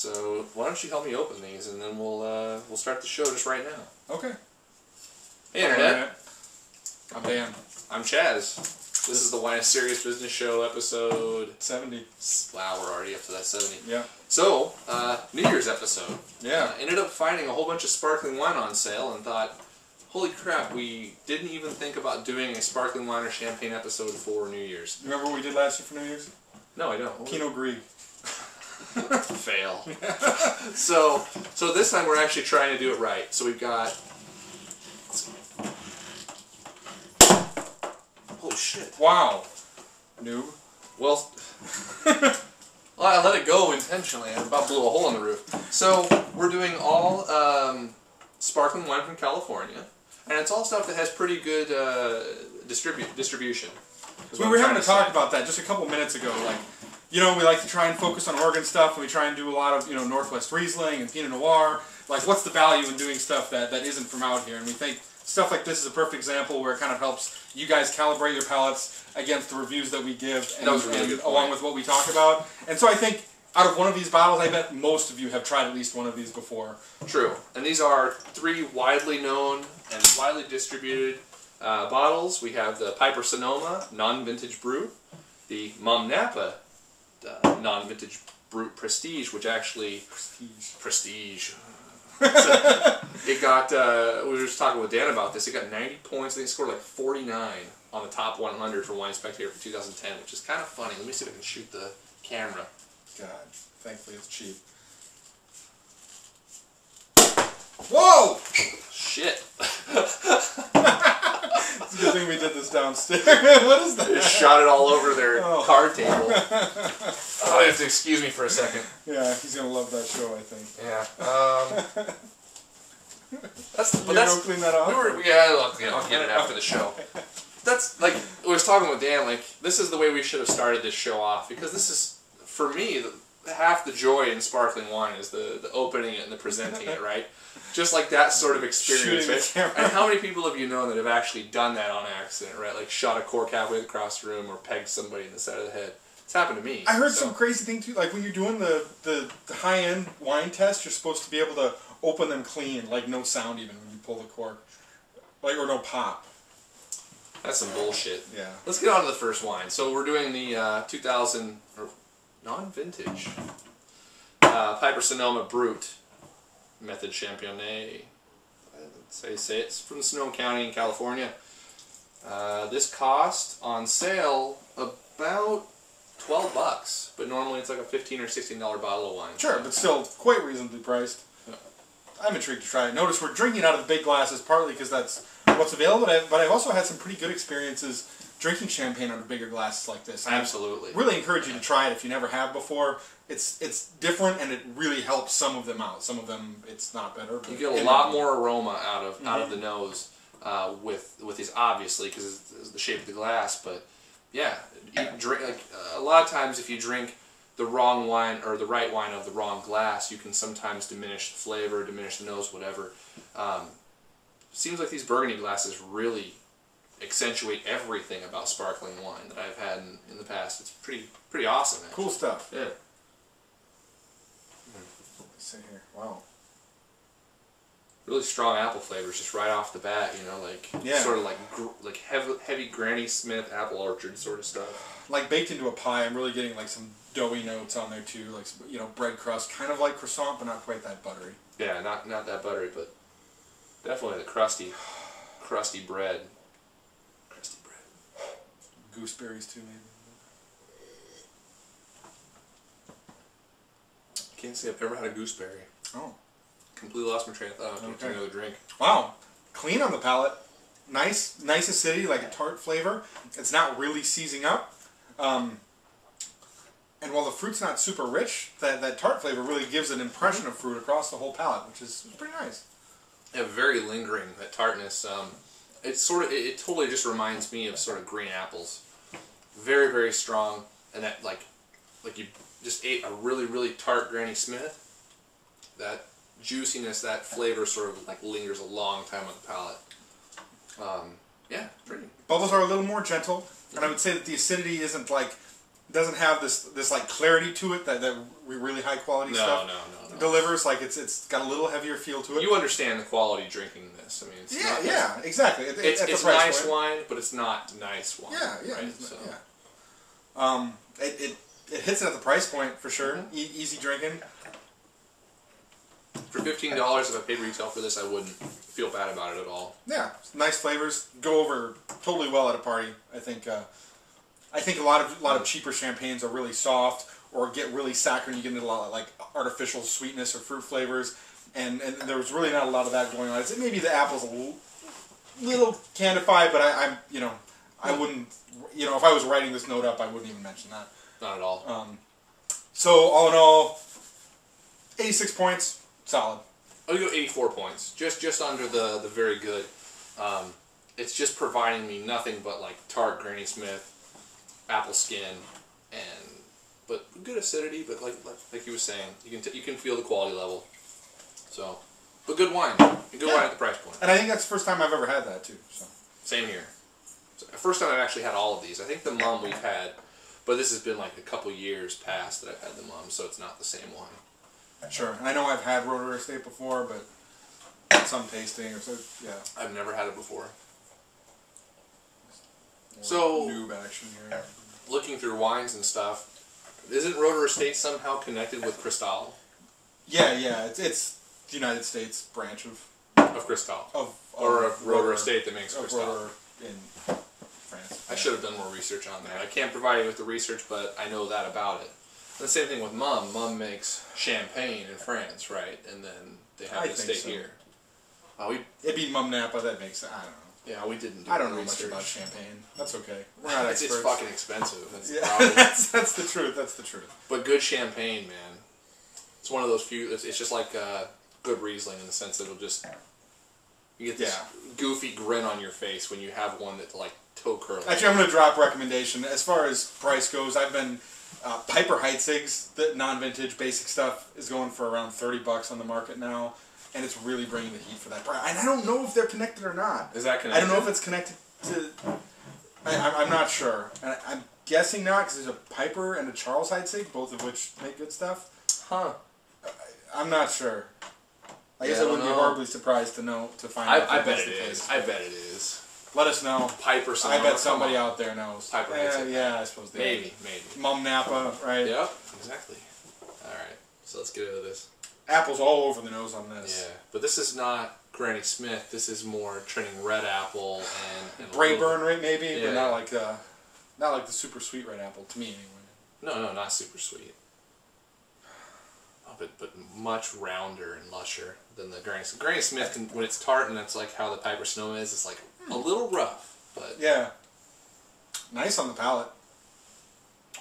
So why don't you help me open these, and then we'll start the show just right now. Okay. Hey, Internet. I'm Dan. I'm Chaz. This is the Wine is Serious Business Show, episode 70. Wow, we're already up to that 70. Yeah. So, New Year's episode. Yeah. Ended up finding a whole bunch of sparkling wine on sale and thought, holy crap, we didn't even think about doing a sparkling wine or champagne episode for New Year's. Remember what we did last year for New Year's? No, I don't. Pinot Gris. Fail. So this time we're actually trying to do it right. So we've got... Holy shit. Wow. Noob. Well, I let it go intentionally. I about blew a hole in the roof. So we're doing all sparkling wine from California. And it's all stuff that has pretty good distribution. We were having a talk about that just a couple minutes ago. Like, you know, we like to try and focus on Oregon stuff, and we try and do a lot of, you know, Northwest Riesling and Pinot Noir. Like, what's the value in doing stuff that isn't from out here? And we think stuff like this is a perfect example where it kind of helps you guys calibrate your palates against the reviews that we give, and, along with what we talk about. And so I think out of one of these bottles, I bet most of you have tried at least one of these before. True. And these are 3 widely known and widely distributed bottles. We have the Piper Sonoma non-vintage brut, the Mumm Napa non-vintage brut Prestige, which actually... Prestige. So it got, we were just talking with Dan about this, it got 90 points, I think it scored like 49 on the top 100 for Wine Spectator for 2010, which is kind of funny. Let me see if I can shoot the camera. God, thankfully it's cheap. Whoa! Shit. It's a good thing we did this downstairs. What is that? Just shot it all over their card table. Oh, you have to excuse me for a second. Yeah, he's gonna love that show, I think. Yeah. That's clean that off. I'll get it after the show. That's like I was talking with Dan. Like this is the way we should have started this show off, because this is for me half the joy in sparkling wine is the opening it and the presenting it, right? Just like that sort of experience, right? And how many people have you known that have actually done that on accident, right? Like shot a cork halfway across the room or pegged somebody in the side of the head. It's happened to me. I heard some crazy thing too. Like when you're doing the high-end wine test, you're supposed to be able to open them clean, like no sound even when you pull the cork, like or no pop. That's some bullshit. Yeah. Let's get on to the first wine. So we're doing the 2000 or non-vintage Piper Sonoma Brut Method Championnet. Say it's from Sonoma County in California. This cost on sale about $12, but normally it's like a $15 or $16 bottle of wine. Sure, but still quite reasonably priced. Yeah. I'm intrigued to try it. Notice we're drinking out of the big glasses partly because that's what's available, but I've also had some pretty good experiences drinking champagne out of bigger glasses like this. Absolutely. I really encourage you to try it if you never have before. It's different and it really helps some of them out. Some of them it's not better. But you get a lot more aroma out of the nose with these, obviously, because it's the shape of the glass. But yeah, you drink like a lot of times if you drink the wrong wine or the right wine of the wrong glass, you can sometimes diminish the flavor, diminish the nose, whatever. Seems like these Burgundy glasses really accentuate everything about sparkling wine that I've had in the past. It's pretty awesome, actually. Cool stuff. Yeah. Let's see here. Wow. Really strong apple flavors just right off the bat, you know, like sort of like heavy Granny Smith apple orchard sort of stuff. Like baked into a pie. I'm really getting like some doughy notes on there too, like, you know, bread crust, kind of like croissant, but not quite that buttery. Yeah, not that buttery, but definitely the crusty bread. Crusty bread. Gooseberries too, maybe. Can't say I've ever had a gooseberry. Oh. Completely lost my train of thought. Okay. Another drink. Wow. Clean on the palate. Nice acidity, like a tart flavor. It's not really seizing up. And while the fruit's not super rich, that tart flavor really gives an impression of fruit across the whole palate, which is pretty nice. Yeah, very lingering, that tartness. It totally just reminds me of sort of green apples. Very, very strong, and that like you just ate a really, really tart Granny Smith. That juiciness, that flavor sort of like lingers a long time on the palate. Yeah, pretty. Bubbles are a little more gentle, and I would say that the acidity isn't like doesn't have this like clarity to it that really high quality stuff delivers. Like it's got a little heavier feel to it. You understand the quality drinking this. I mean, it's not, exactly. It's nice wine, but it's not nice wine. Yeah. Right? So. It hits it at the price point for sure. Easy drinking. For $15, if I paid retail for this, I wouldn't feel bad about it at all. Yeah, nice flavors. Go over totally well at a party. I think a lot of cheaper champagnes are really soft or get really saccharine. You get into a lot of like artificial sweetness or fruit flavors, and there was really not a lot of that going on. I'd say maybe the apple's a little candified, but I wouldn't. If I was writing this note up, I wouldn't even mention that. Not at all. So all in all, 86 points. Solid. I'll go 84 points. Just under the very good. It's just providing me nothing but like tart Granny Smith, apple skin, but good acidity. But like you were saying, you can feel the quality level. So, but good wine. Good wine at the price point. And I think that's the first time I've ever had that too. So. Same here. So, first time I've actually had all of these. I think the Mumm we've had, but this has been like a couple years past that I've had the Mumm, so it's not the same wine. Sure. I know I've had Roeder Estate before, but some tasting or so. Yeah. I've never had it before. So noob action here. Looking through wines and stuff, isn't Roeder Estate somehow connected with Cristal? Yeah. It's the United States branch of Cristal. Or of Roeder Estate that makes Cristal. Roeder in France. I should have done more research on that. I can't provide you with the research, but I know that about it. The same thing with Mumm. Mumm makes champagne in France, right? And then they have the estate here. It'd be Mumm Napa. That makes sense. I don't know. Yeah, we didn't. I don't know much about champagne. That's okay. We're not experts. It's fucking expensive. That's the problem. that's the truth. That's the truth. But good champagne, man. It's one of those few. It's just like good Riesling in the sense that you get this goofy grin on your face when you have one that's like toe curling. Actually, I'm going to drop recommendation as far as price goes. I've been. Piper Heitzig's, the non-vintage basic stuff, is going for around $30 on the market now, and it's really bringing the heat for that price. And I don't know if they're connected or not. Is that connected? I don't know if it's connected to... I'm not sure. And I'm guessing not, because there's a Piper and a Charles Heitzig, both of which make good stuff. Huh. I'm not sure. I guess I wouldn't be horribly surprised to find out. I bet it is. I bet it is. Let us know. Piper Sonoma. I bet somebody out there knows. Piper yeah, I suppose they Maybe. Mumm Napa, right? Yep, exactly. Alright, so let's get into this. Apple's all over the nose on this. Yeah, but this is not Granny Smith. This is more training red apple and Brayburn, right? Maybe, but not like the super sweet red apple to me anyway. No, not super sweet. Oh, but much rounder and lusher than the Granny Smith. Granny Smith, when it's tart and that's like how the Piper Sonoma is, it's like a little rough, but yeah, nice on the palate.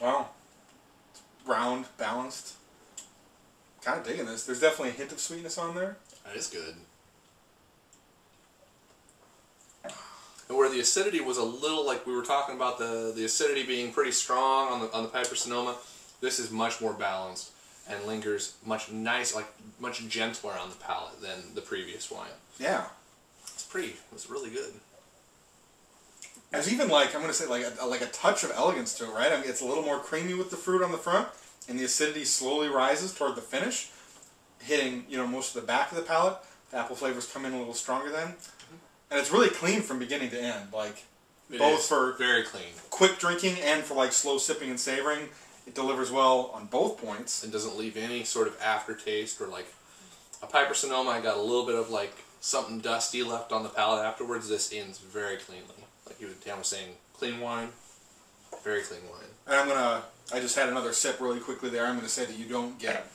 Wow, round, balanced. Kind of digging this. There's definitely a hint of sweetness on there. That is good. And where the acidity was a little, like we were talking about the acidity being pretty strong on the Piper Sonoma, this is much more balanced and lingers much gentler on the palate than the previous wine. Yeah, it's really good. There's even I'm gonna say like a touch of elegance to it, right? I mean, it's a little more creamy with the fruit on the front, and the acidity slowly rises toward the finish, hitting most of the back of the palate. The apple flavors come in a little stronger then, and it's really clean from beginning to end. Both for very clean, quick drinking and for slow sipping and savoring. It delivers well on both points. It doesn't leave any sort of aftertaste or a Piper Sonoma. I got a little bit of something dusty left on the palate afterwards. This ends very cleanly. Like Dan was saying, clean wine, very clean wine. And I just had another sip really quickly there. I'm gonna say that you don't get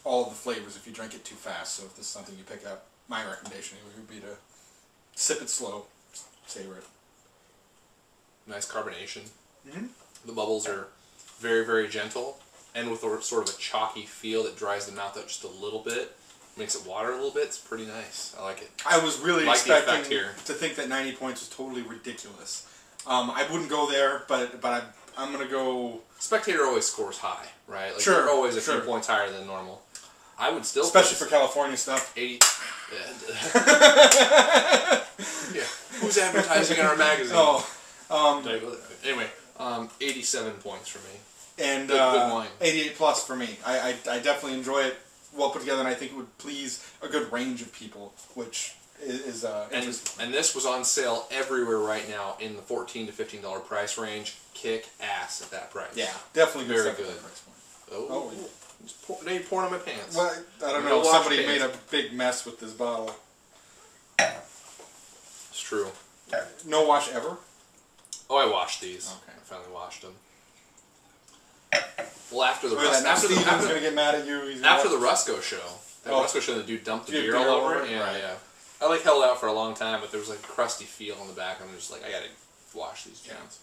all of the flavors if you drink it too fast. So if this is something you pick up, my recommendation would be to sip it slow, savor it. Nice carbonation. Mm-hmm. The bubbles are very, very gentle, and with a sort of a chalky feel that dries the mouth out just a little bit, makes it water a little bit. It's pretty nice. I like it. I was really expecting to think that 90 points was totally ridiculous. I wouldn't go there, but I'm gonna go. Spectator always scores high, right? Sure. They're always a few points higher than normal. I would still, especially for California stuff. 80. Yeah. Who's advertising in our magazine? Oh. Anyway, 87 points for me. And good wine. 88 plus for me. I definitely enjoy it. Well put together, and I think it would please a good range of people, which is interesting. And this was on sale everywhere right now in the $14 to $15 price range. Kick ass at that price. Yeah, definitely very good. Price point. Oh. Now you're pouring on my pants. Well, I don't know. Somebody made a big mess with this bottle. It's true. No wash ever? Oh, I washed these. Okay. I finally washed them. Well, after the Steven's gonna get mad at you. After the Rusco show, Rusco show, the dude dumped the beer all over it. Yeah, right. Yeah. I like held out for a long time, but there was like a crusty feel in the back, and I'm just like, I gotta wash these jeans.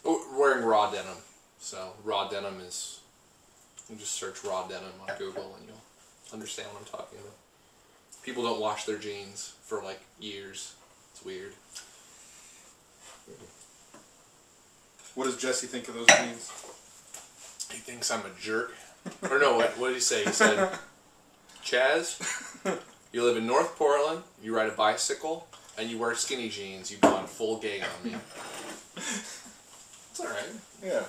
Oh, wearing raw denim, so raw denim is. You just search raw denim on Google, and you'll understand what I'm talking about. People don't wash their jeans for like years. It's weird. What does Jesse think of those jeans? He thinks I'm a jerk. Or no, what did he say? He said, Chaz, you live in North Portland, you ride a bicycle, and you wear skinny jeans. You've gone full gay on me. It's alright. Yeah.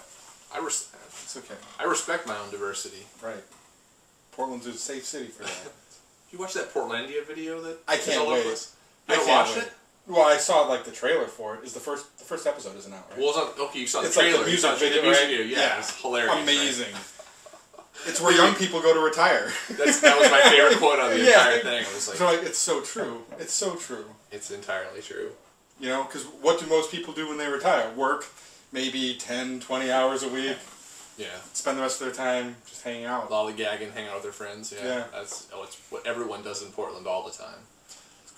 It's okay. I respect my own diversity. Right. Portland's a safe city for that. You watch that Portlandia video that I can't wait. You haven't watched it? Well, I saw like the trailer for it. Is the first episode isn't out, right? Well, it's not, okay, you saw the it's trailer. Like the music video, right? Yeah, it's hilarious. Amazing. Right? It's where young people go to retire. That was my favorite quote on the entire thing. It was like, so it's so true. It's so true. It's entirely true. You know, because what do most people do when they retire? Work maybe 10, 20 hours a week. Yeah. Spend the rest of their time just hanging out. Lollygagging, hang out with their friends. Yeah. It's what everyone does in Portland all the time.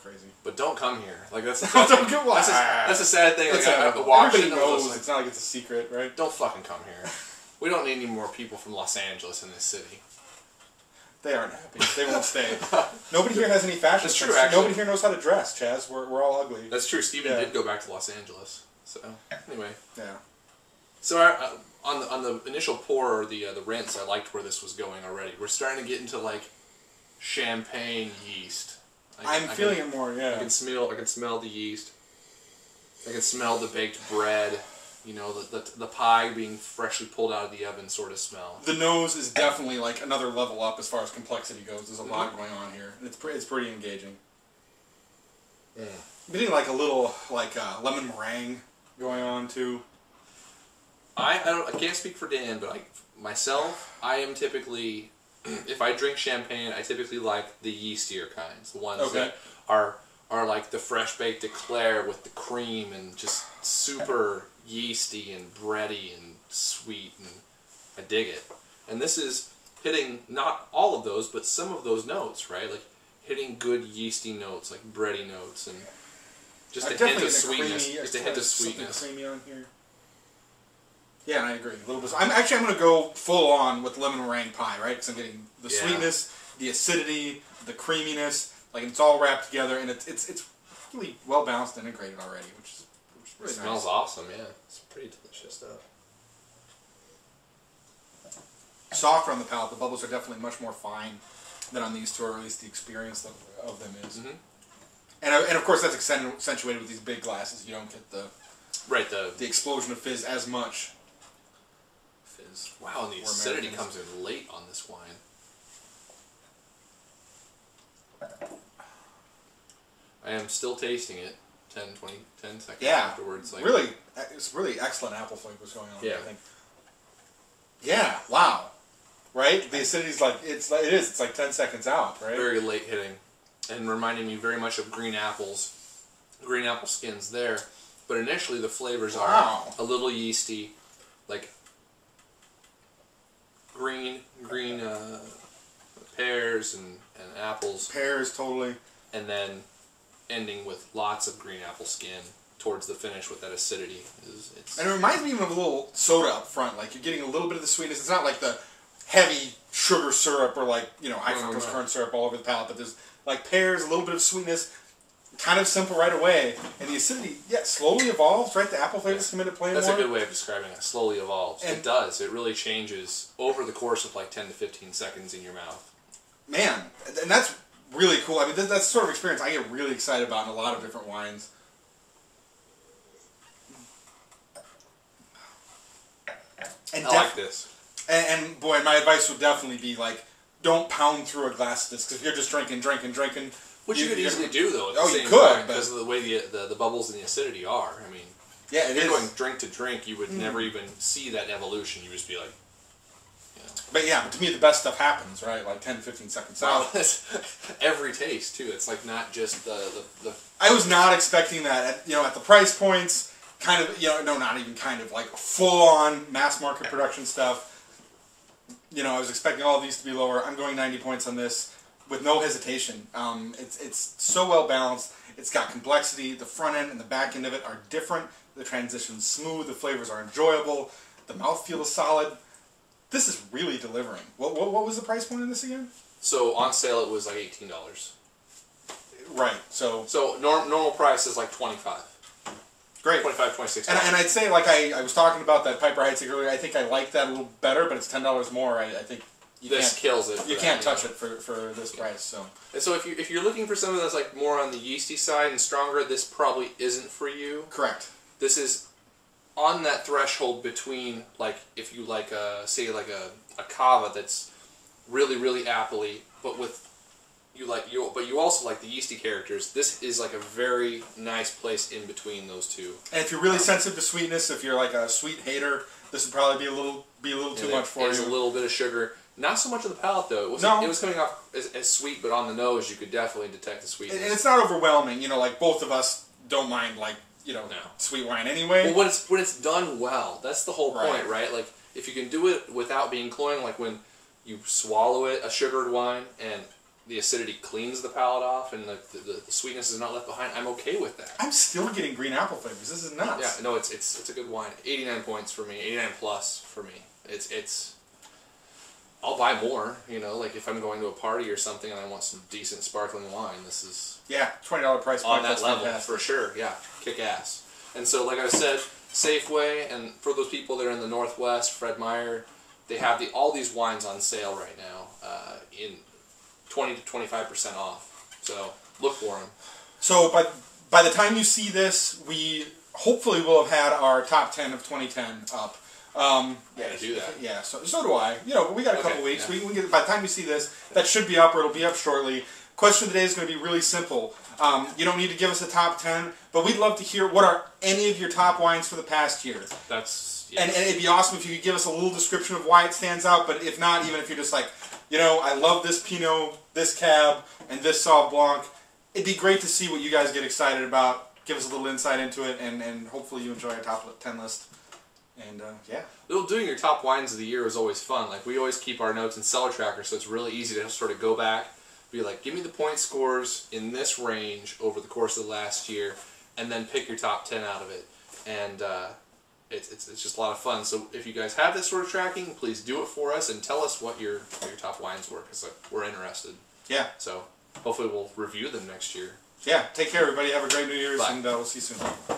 Crazy. But don't come here. Like that's don't get that's a sad thing. Like everybody knows. Like, it's not like it's a secret, right? Don't fucking come here. We don't need any more people from Los Angeles in this city. They aren't happy. They won't stay. Nobody here has any fashion. That's true. Actually, nobody here knows how to dress. Chaz, we're all ugly. That's true. Steven did go back to Los Angeles. So anyway. Yeah. So on the initial pour or the rinse, I liked where this was going already. We're starting to get into like champagne yeast. I'm feeling it more, yeah. I can smell the yeast. I can smell the baked bread. You know, the pie being freshly pulled out of the oven sort of smell. The nose is definitely like another level up as far as complexity goes. There's a lot going on here. It's pretty engaging. Yeah. I'm getting like a little lemon meringue going on too. I can't speak for Dan, but myself, I am typically. If I drink champagne, I typically like the yeastier kinds, the ones that are like the fresh baked eclair with the cream and just super yeasty and bready and sweet, and I dig it. And this is hitting not all of those, but some of those notes, right? Like hitting good yeasty notes, like bready notes, and just a hint of sweetness. Just a hint of sweetness. Creamy on here. Yeah, and I agree. A little bit. I'm going to go full on with lemon meringue pie, right? Because I'm getting the sweetness, the acidity, the creaminess. Like it's all wrapped together, and it's really well balanced and integrated already, which is really nice. It smells awesome. Yeah, it's pretty delicious stuff. Softer on the palate. The bubbles are definitely much more fine than on these two, or at least the experience of them is. Mm-hmm. And of course that's accentuated with these big glasses. You don't get the explosion of fizz as much. Wow, and the acidity comes in late on this wine. I am still tasting it 10 seconds afterwards. Like, it's really excellent apple flavors going on. Yeah. I think. Yeah, wow. Right? The acidity's it's like 10 seconds out, right? Very late hitting. And reminding me very much of green apples. Green apple skins there. But initially the flavors are a little yeasty, like green pears and apples. Pears, totally. And then ending with lots of green apple skin towards the finish with that acidity. And it reminds me even of a little soda up front. Like you're getting a little bit of the sweetness. It's not like the heavy sugar syrup or like, high fructose corn syrup all over the palate, but there's like pears, a little bit of sweetness, kind of simple right away. And the acidity, slowly evolves, right? The apple flavors come into play more. That's a good way of describing it. Slowly evolves. And it does. It really changes over the course of like 10 to 15 seconds in your mouth. Man, and that's really cool. I mean, that's the sort of experience I get really excited about in a lot of different wines. And I like this. And boy, my advice would definitely be like, don't pound through a glass of this, because if you're just drinking. Which you could easily do though. At the same you could, time, because of the way the bubbles and the acidity are. I mean, yeah, if you're going drink to drink, you would never even see that evolution. You would just be like, you know. But yeah, to me the best stuff happens, right? Like 10, 15 seconds out. Every taste too. It's like not just the. I was not expecting that. At the price points, kind of, no, not even kind of, like full on mass market production stuff. I was expecting all of these to be lower. I'm going 90 points on this with no hesitation. It's so well balanced. It's got complexity. The front end and the back end of it are different. The transition's smooth. The flavors are enjoyable. The mouthfeel is solid. This is really delivering. What was the price point in this again? So on sale it was like $18. Right. So normal price is like $25. Great. $25, $26. And I'd say, like I was talking about that Piper Heidsieck earlier, I think I like that a little better, but it's $10 more. I think this kills it. You can't touch it for this price. So. And so if you're looking for something that's like more on the yeasty side and stronger, this probably isn't for you. Correct. This is on that threshold between, like, if you like say like a cava that's really appley, but with but you also like the yeasty characters. This is like a very nice place in between those two. And if you're really sensitive to sweetness, if you're like a sweet hater, this would probably be a little too much for you. There's a little bit of sugar. Not so much on the palate though. It was coming off as sweet, but on the nose you could definitely detect the sweetness. And it's not overwhelming. Like both of us don't mind sweet wine anyway. Well, when it's done well, that's the whole point, right? Like if you can do it without being cloying, like when you swallow it, a sugared wine, and the acidity cleans the palate off, and the sweetness is not left behind. I'm okay with that. I'm still getting green apple flavors. This is nuts. Yeah, no, it's a good wine. 89 points for me. 89 plus for me. It's. I'll buy more. Like if I'm going to a party or something and I want some decent sparkling wine, this is. Yeah, $20 price point on that level for sure. Yeah, kick ass. And so, like I said, Safeway, and for those people that are in the Northwest, Fred Meyer, they have all these wines on sale right now in 20 to 25% off. So look for them. So by the time you see this, we hopefully will have had our top 10 of 2010 up. Yeah, do that. Yeah, so do I. But we got a couple weeks. Yeah. We can get, by the time you see this, that should be up, or it'll be up shortly. Question of the day is going to be really simple. You don't need to give us a top 10, but we'd love to hear what are any of your top wines for the past year. Yes. And it'd be awesome if you could give us a little description of why it stands out, but if not, even if you're just like, I love this Pinot, this Cab, and this Sauv Blanc. It'd be great to see what you guys get excited about. Give us a little insight into it, and hopefully you enjoy our top 10 list. And, yeah. Doing your top wines of the year is always fun. Like, we always keep our notes in Cellar Tracker, so it's really easy to sort of go back, be like, give me the point scores in this range over the course of the last year, and then pick your top 10 out of it. And, it's just a lot of fun. So if you guys have this sort of tracking, please do it for us and tell us what your top wines were, because we're interested. Yeah. So hopefully we'll review them next year. Yeah. Take care, everybody. Have a great New Year's, Bye. and we'll see you soon.